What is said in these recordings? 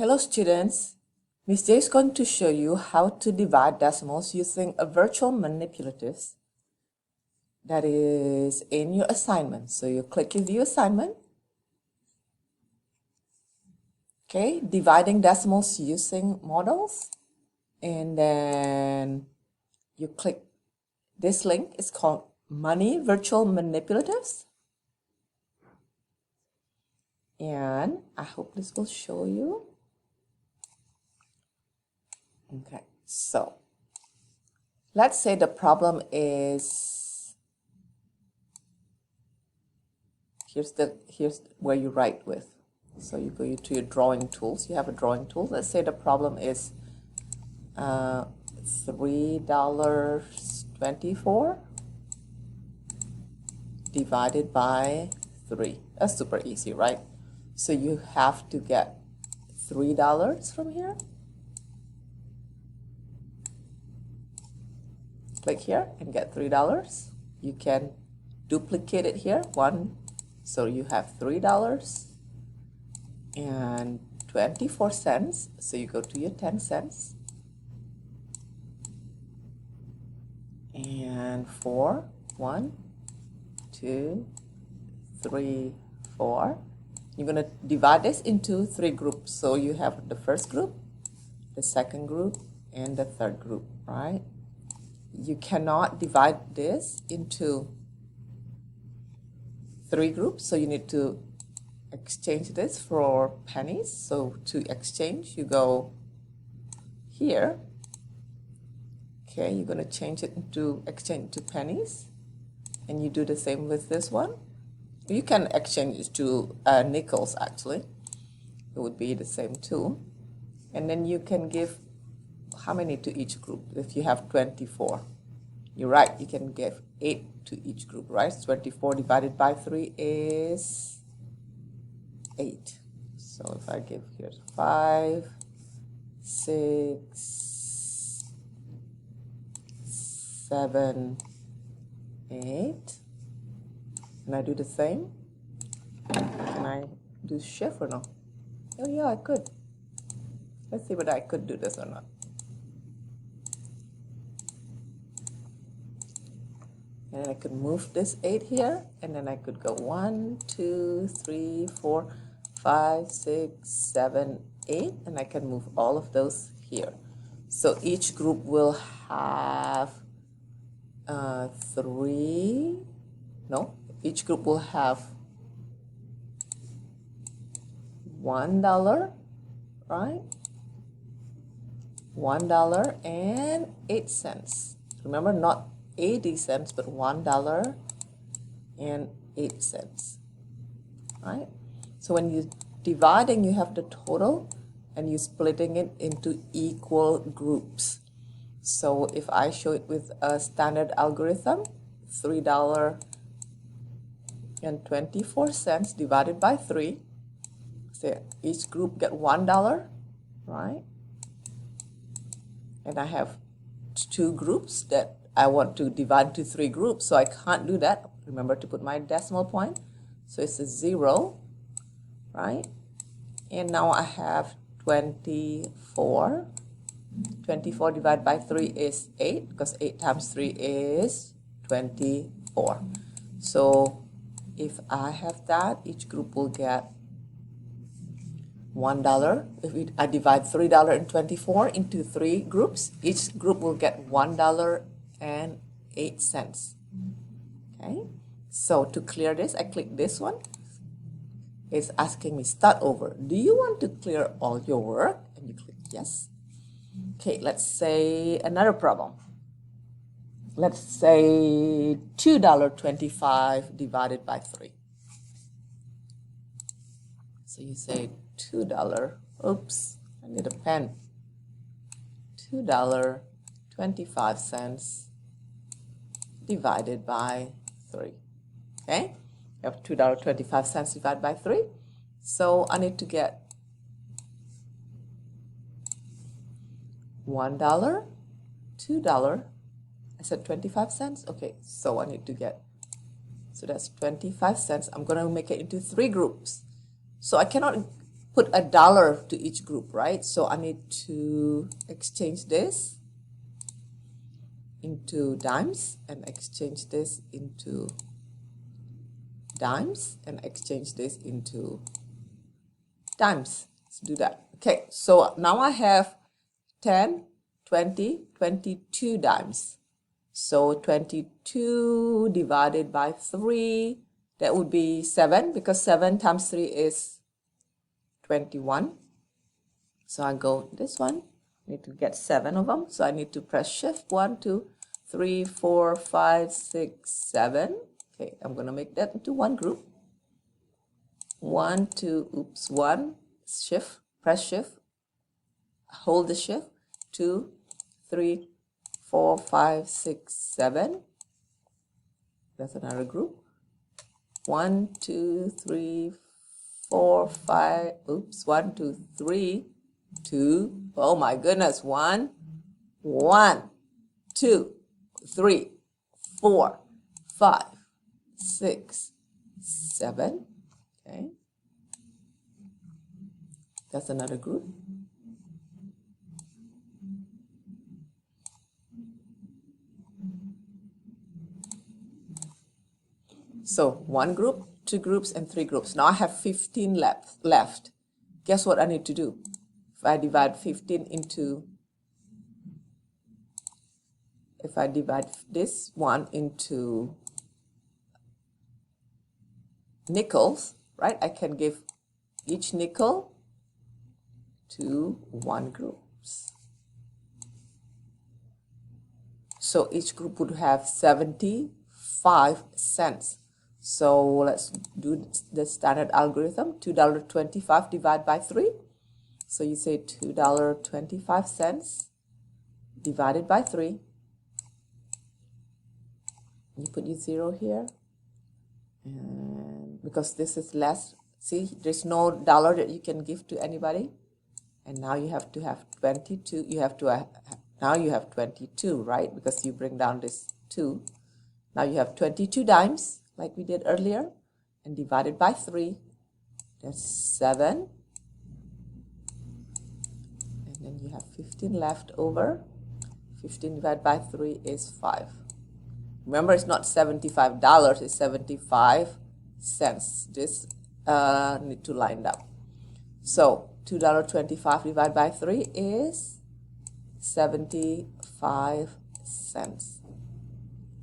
Hello students, Miss J is going to show you how to divide decimals using a virtual manipulatives that is in your assignment. So you click your view assignment. Okay, dividing decimals using models, and then you click this link. It's called Money Virtual Manipulatives. And I hope this will show you. Okay, so let's say the problem is, here's where you write with. So you go to your drawing tools. You have a drawing tool. Let's say the problem is $3.24 divided by 3. That's super easy, right? So you have to get $3 from here. Click here and get $3. You can duplicate it here. So you have $3.24. So you go to your 10 cents. And 4, 1, 2, 3, 4. You're going to divide this into 3 groups. So you have the first group, the second group, and the third group, right? You cannot divide this into 3 groups, so you need to exchange this for pennies. So to exchange, you go here. Okay, you're going to change it into exchange to pennies, and you do the same with this one. You can exchange it to nickels, actually. It would be the same too. And then you can give how many to each group? If you have 24, you're right, you can give 8 to each group, right? 24 divided by 3 is 8. So if I give here 5, 6, 7, 8, and I do the same. Can I do shift or no? Oh yeah, I could. Let's see whether I could do this or not. And I could move this 8 here, and then I could go 1, 2, 3, 4, 5, 6, 7, 8, and I can move all of those here. So each group will have each group will have $1, right? $1.08. Remember, not 80 cents, but $1.08, right? So when you're dividing, you have the total, and you're splitting it into equal groups. So if I show it with a standard algorithm, $3.24 divided by 3, so each group get $1, right? And I have 2 groups that I want to divide into 3 groups, so I can't do that. Remember to put my decimal point. So it's a 0, right? And now I have 24. 24 divided by 3 is 8, because 8 times 3 is 24. So if I have that, each group will get $1. If I divide $3.24 into 3 groups, each group will get $1.08. Okay, so to clear this, I click this one. It's asking me start over. Do you want to clear all your work? And you click yes. Okay, let's say another problem. Let's say $2.25 divided by 3. So you say $2, oops, I need a pen. $2.25 divided by 3. Okay, you have $2.25 divided by 3. So I need to get $1, $2, I said 25 cents. Okay, so I need to get, so that's 25 cents. I'm going to make it into 3 groups. So I cannot put a dollar to each group, right? So I need to exchange this into dimes and exchange this into dimes and exchange this into dimes. Let's do that. Okay, so now I have 10, 20, 22 dimes. So 22 divided by 3, that would be 7, because 7 times 3 is 21. So I go this one, need to get 7 of them. So I need to press shift 1, 2, 3, 4, 5, 6, 7. Okay, I'm gonna make that into one group. 1, 2, oops, 1, shift, press shift, hold the shift, 2, 3, 4, 5, 6, 7. That's another group. 1, 2, 3, 4, 5, oops, 1, 2, 3, 2, oh my goodness, 1, 1, 2, 3, 4, 5, 6, 7. Okay, that's another group. So 1 group, 2 groups, and 3 groups. Now I have 15 left. Guess what I need to do? If I divide 15 into, if I divide this one into nickels, right? I can give each nickel to 1 group. So each group would have 75 cents. So let's do the standard algorithm. $2.25 divided by 3. So you say $2.25 divided by 3. You put your 0 here. And because this is less, see, there's no dollar that you can give to anybody. And now you have to have 22. You have to now you have 22, right? Because you bring down this 2. Now you have 22 dimes, like we did earlier, and divided by 3, that's 7. And then you have 15 left over. 15 divided by 3 is 5. Remember, it's not $75, it's 75 cents. This need to line up. So $2.25 divided by 3 is 75 cents.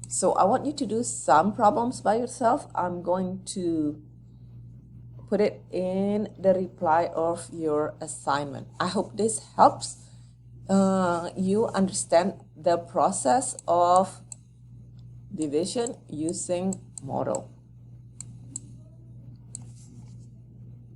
So I want you to do some problems by yourself. I'm going to put it in the reply of your assignment. I hope this helps you understand the process of division using model.